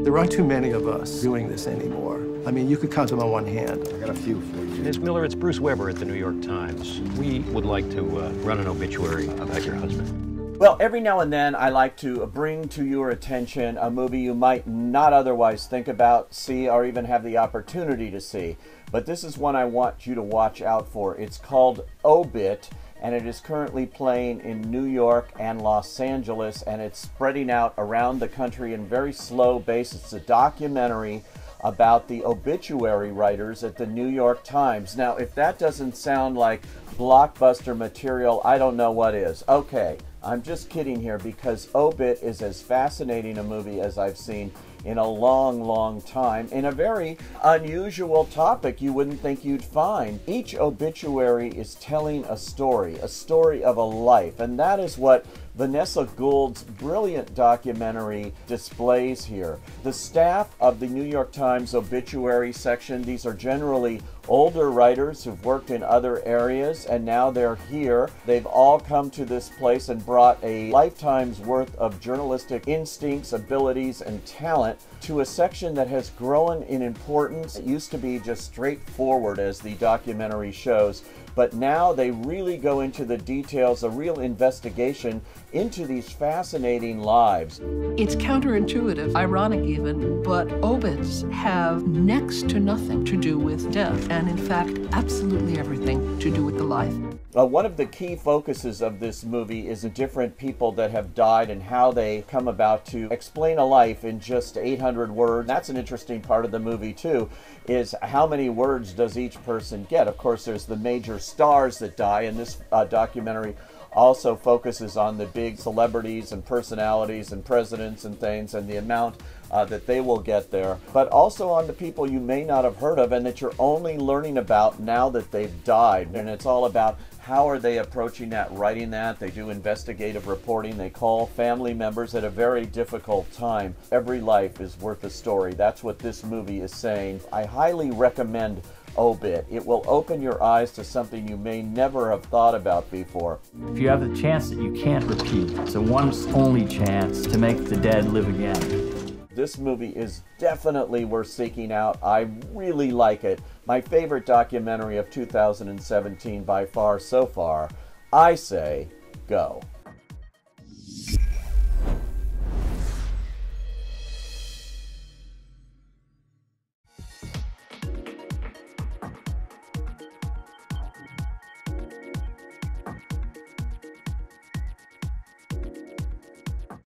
There aren't too many of us doing this anymore. I mean, you could count them on one hand. I got a few for you. Ms. Miller, it's Bruce Weber at the New York Times. We would like to run an obituary about your husband. Well, every now and then I like to bring to your attention a movie you might not otherwise think about, see, or even have the opportunity to see. But this is one I want you to watch out for. It's called OBIT, and it is currently playing in New York and Los Angeles, and it's spreading out around the country in very slow basis. It's a documentary about the obituary writers at the New York Times. Now, if that doesn't sound like blockbuster material, I don't know what is. Okay, I'm just kidding here, because OBIT is as fascinating a movie as I've seen in a long, long time, in a very unusual topic you wouldn't think you'd find. Each obituary is telling a story of a life, and that is what Vanessa Gould's brilliant documentary displays here. The staff of the New York Times obituary section, these are generally older writers who've worked in other areas, and now they're here. They've all come to this place and brought a lifetime's worth of journalistic instincts, abilities, and talent to a section that has grown in importance. It used to be just straightforward, as the documentary shows, but now they really go into the details, a real investigation into these fascinating lives. It's counterintuitive, ironic even, but obits have next to nothing to do with death, and in fact, absolutely everything to do with the life. One of the key focuses of this movie is the different people that have died and how they come about to explain a life in just 800 words. That's an interesting part of the movie too, is how many words does each person get. Of course, there's the major stars that die, and this documentary also focuses on the big celebrities and personalities and presidents and things, and the amount that they will get there, but also on the people you may not have heard of and that you're only learning about now that they've died. And it's all about how are they approaching that, writing that. They do investigative reporting. They call family members at a very difficult time. Every life is worth a story. That's what this movie is saying. I highly recommend OBIT. It will open your eyes to something you may never have thought about before. If you have the chance that you can't repeat, it's a once only chance to make the dead live again. This movie is definitely worth seeking out. I really like it. My favorite documentary of 2017 by far so far. I say, go.